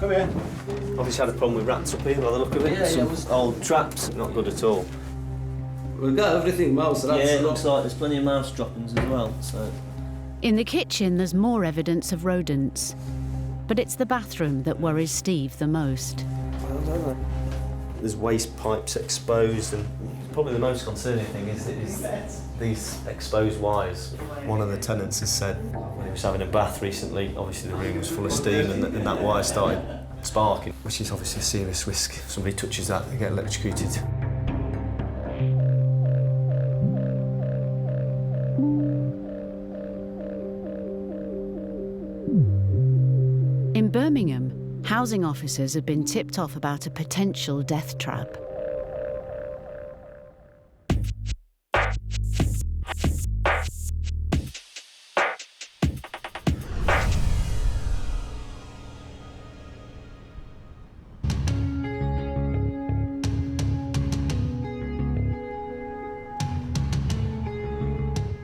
Come here. Obviously had a problem with rats up here by the look of it. Yeah, Some old traps, not good at all. We've got everything, mouse, rats. Yeah, it looks like there's plenty of mouse droppings as well, so... In the kitchen, there's more evidence of rodents. But it's the bathroom that worries Steve the most. There's waste pipes exposed, and probably the most concerning thing is these exposed wires. One of the tenants has said when he was having a bath recently, obviously the room was full of steam and that wire started sparking, which is obviously a serious risk. If somebody touches that, they get electrocuted. In Birmingham, housing officers have been tipped off about a potential death trap.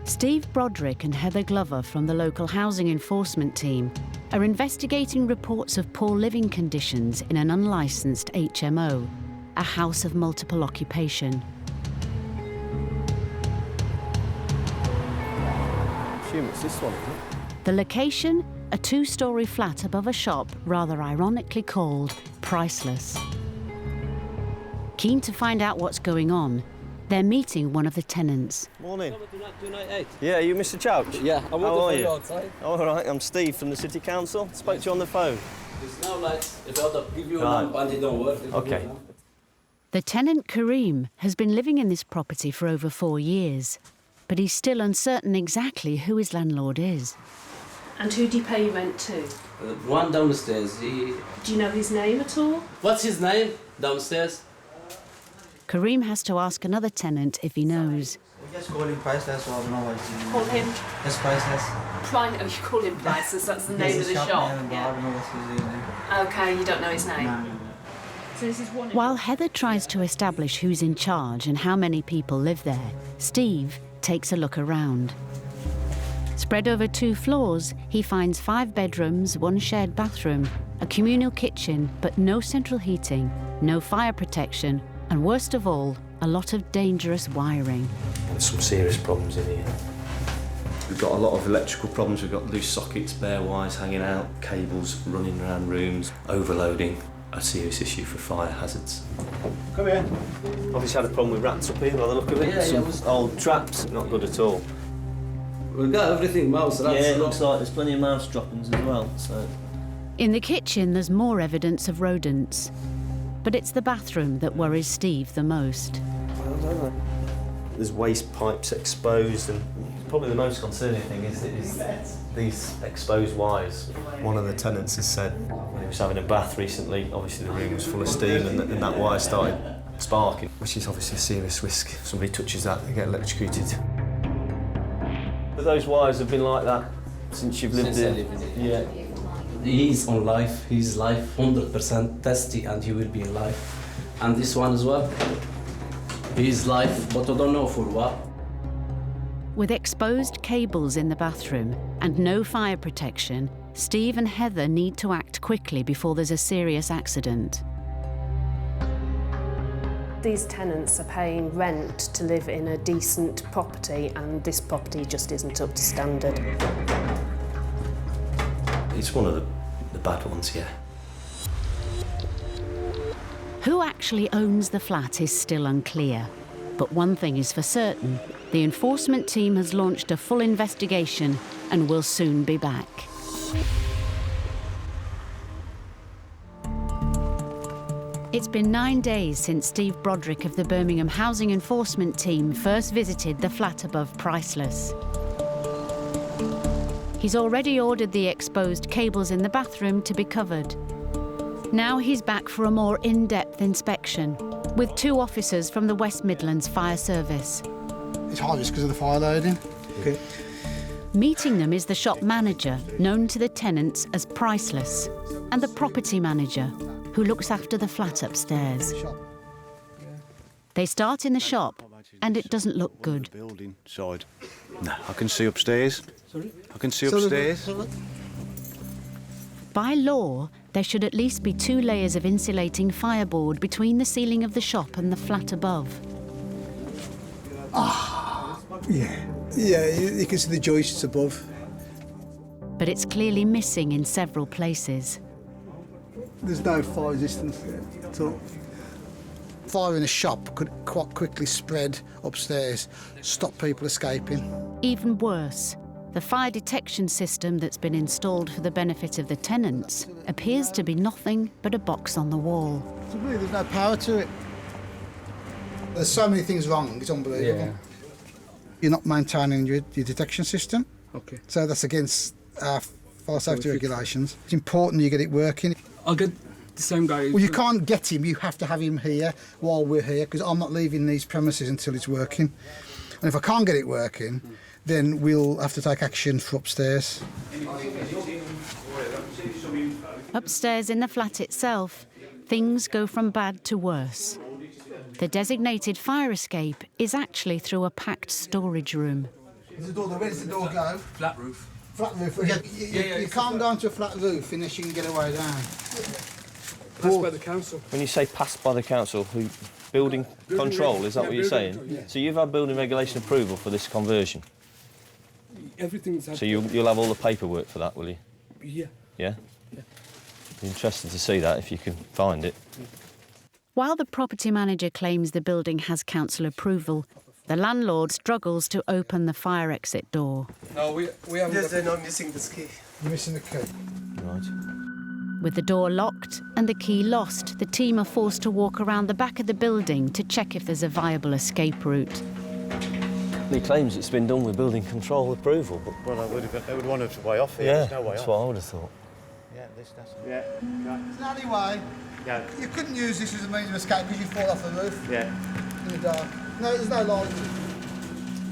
Steve Broderick and Heather Glover from the local housing enforcement team are investigating reports of poor living conditions in an unlicensed HMO, a house of multiple occupation. I assume it's this one, isn't it? The location, a two-storey flat above a shop rather ironically called Priceless. Keen to find out what's going on, they're meeting one of the tenants. Morning. Yeah, you Mr. Chouch? Yeah, I'm How are you? outside. All right, I'm Steve from the City Council. Spoke to you on the phone. There's no lights. If I'll give you a Right. lamp and it don't work. Okay. The tenant, Kareem, has been living in this property for over 4 years, but he's still uncertain exactly who his landlord is. And who do you pay your rent to? One downstairs. Do you know his name at all? What's his name downstairs? Kareem has to ask another tenant if he knows. We just call him Priceless, so I don't know what his name. Call him Just Priceless. Oh, you call him Priceless, that's the name of the shop. Name, but I don't know what's his name. Okay, you don't know his name. No. So this is one. While Heather tries to establish who's in charge and how many people live there, Steve takes a look around. Spread over 2 floors, he finds 5 bedrooms, 1 shared bathroom, a communal kitchen, but no central heating, no fire protection, and worst of all, a lot of dangerous wiring. There's some serious problems in here. We've got a lot of electrical problems. We've got loose sockets, bare wires hanging out, cables running around rooms, overloading, a serious issue for fire hazards. Come here. Obviously had a problem with rats up here by the look of it. Yeah, Some old traps, not good at all. We've got everything, mouse, rats. Yeah, it looks like there's plenty of mouse droppings as well, so... In the kitchen, there's more evidence of rodents. But it's the bathroom that worries Steve the most. There's waste pipes exposed, and probably the most concerning thing is these exposed wires. One of the tenants has said when he was having a bath recently, obviously the room was full of steam and that wire started sparking, which is obviously a serious risk. If somebody touches that, they get electrocuted. But those wires have been like that since you've lived Since I here? live in Yeah. He's on life. He's life 100% testy, and he will be alive. And this one as well. He's life, but I don't know for what. With exposed cables in the bathroom and no fire protection, Steve and Heather need to act quickly before there's a serious accident. These tenants are paying rent to live in a decent property, and this property just isn't up to standard. It's one of the bad ones, yeah. Who actually owns the flat is still unclear. But one thing is for certain, the enforcement team has launched a full investigation and will soon be back. It's been 9 days since Steve Broderick of the Birmingham Housing Enforcement Team first visited the flat above Priceless. He's already ordered the exposed cables in the bathroom to be covered. Now he's back for a more in-depth inspection, with 2 officers from the West Midlands Fire Service. It's hard just because of the fire loading. Okay. Meeting them is the shop manager, known to the tenants as Priceless, and the property manager, who looks after the flat upstairs. They start in the shop, and it doesn't look good. Building side. No, I can see upstairs. Sorry? I can see upstairs. By law, there should at least be 2 layers of insulating fireboard between the ceiling of the shop and the flat above. Yeah. Yeah, you can see the joists above. But it's clearly missing in several places. There's no fire resistance at all. Fire in a shop could quite quickly spread upstairs, stop people escaping. Even worse, the fire detection system that's been installed for the benefit of the tenants appears to be nothing but a box on the wall. There's no power to it. There's so many things wrong, it's unbelievable. Yeah. You're not maintaining your detection system, Okay. so that's against our fire safety regulations. It's important you get it working. I'll get the same guy. Well, you can't get him, you have to have him here while we're here, because I'm not leaving these premises until it's working. And if I can't get it working, then we'll have to take action for upstairs. Upstairs in the flat itself, things go from bad to worse. The designated fire escape is actually through a packed storage room. Where does the door go? Flat roof. Flat roof. You can't go into a flat roof unless you can get a way down. That's by the council. When you say passed by the council, who building control, is that what you're saying? Control, yeah. So you've had building regulation approval for this conversion? Everything's. So you'll have all the paperwork for that, will you? Yeah. Yeah? Be interested to see that if you can find it. While the property manager claims the building has council approval, the landlord struggles to open the fire exit door. No, we haven't. Yes, they're not missing this key. You're missing the key. Right. With the door locked and the key lost, the team are forced to walk around the back of the building to check if there's a viable escape route. He claims it's been done with building control approval, but... Well, they would want a way off here. Yeah, There's no way that's off. what I would have thought. Yeah, that's... Yeah. There's no only way. Yeah. You couldn't use this as a means of escape because you fall off the roof Yeah. in the dark. No, there's no light.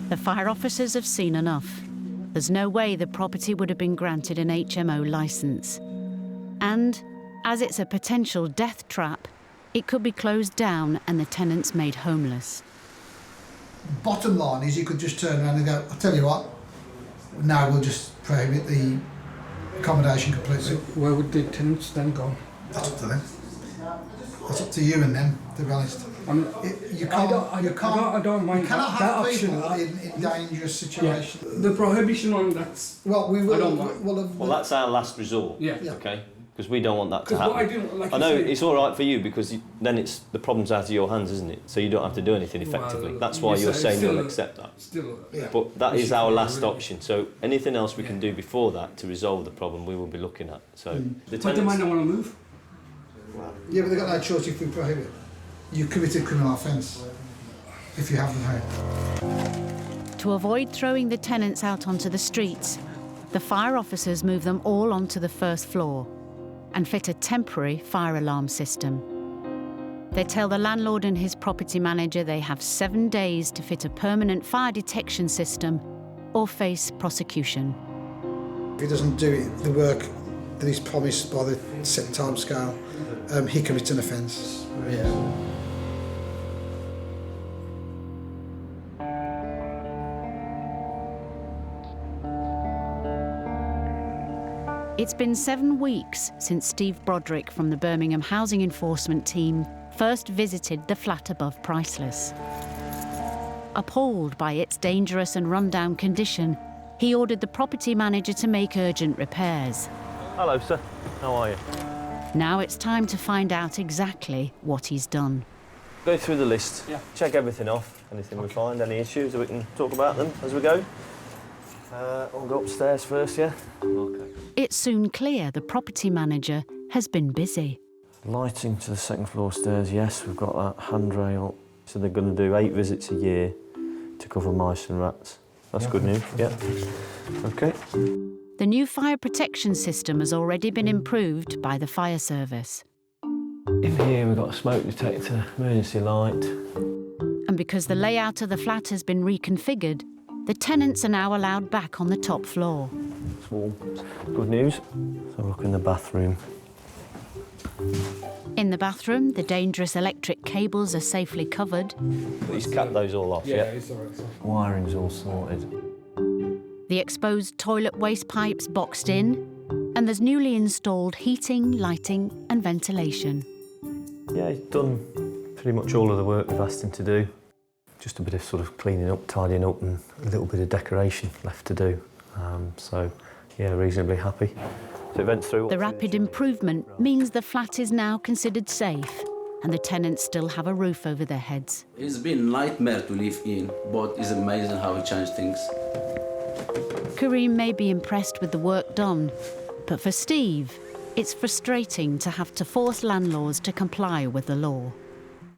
The fire officers have seen enough. There's no way the property would have been granted an HMO licence. And, as it's a potential death trap, it could be closed down and the tenants made homeless. Bottom line is you could just turn around and go, I'll tell you what, now we'll just prohibit the accommodation completely. Where would the tenants then go? That's up to them. That's up to you and them, to be honest. I mean, You I don't mind you cannot that have option. people in dangerous Yeah. situations. The prohibition on that's. Well, we I will. don't mind. Well, that's our last resort. Yeah. Okay? Because we don't want that to Because what I happen. do, like I you know say, it's all right for you because then it's the problem's out of your hands, isn't it? So you don't have to do anything effectively. Well, That's why you you're say saying still- you'll accept that. Still. Yeah. But that is issue our for last everybody. option. So anything else we can do before that to resolve the problem, we will be looking at. So the But they tenants- might not want to move. Yeah, but they've got no choice if we prohibit. You committed criminal offence if you haven't heard. To avoid throwing the tenants out onto the streets, the fire officers move them all onto the first floor and fit a temporary fire alarm system. They tell the landlord and his property manager they have 7 days to fit a permanent fire detection system or face prosecution. If he doesn't do the work that he's promised by the set time scale, he commits an offence. Yeah. It's been 7 weeks since Steve Broderick from the Birmingham Housing Enforcement Team first visited the flat above Priceless. Appalled by its dangerous and run-down condition, he ordered the property manager to make urgent repairs. Hello, sir. How are you? Now it's time to find out exactly what he's done. Go through the list. Yeah. Check everything off. Anything we find, any issues, we can talk about them as we go. We'll go upstairs first, yeah? Okay. It's soon clear the property manager has been busy. Lighting to the second floor stairs, yes, we've got that handrail. So they're going to do 8 visits a year to cover mice and rats. That's good news, yeah. Okay. The new fire protection system has already been improved by the fire service. In here we've got a smoke detector, emergency light. And because the layout of the flat has been reconfigured, the tenants are now allowed back on the top floor. It's warm. Good news. So look in the bathroom. In the bathroom, the dangerous electric cables are safely covered. He's cut those all off, yeah? It's all right. Wiring's all sorted. The exposed toilet waste pipes boxed in, And there's newly installed heating, lighting and ventilation. Yeah, he's done pretty much all of the work we've asked him to do. Just a bit of sort of cleaning up, tidying up and a little bit of decoration left to do. So, yeah, reasonably happy. So it went through. The rapid improvement means the flat is now considered safe and the tenants still have a roof over their heads. It's been a nightmare to live in, but it's amazing how he changed things. Kareem may be impressed with the work done, but for Steve, it's frustrating to have to force landlords to comply with the law.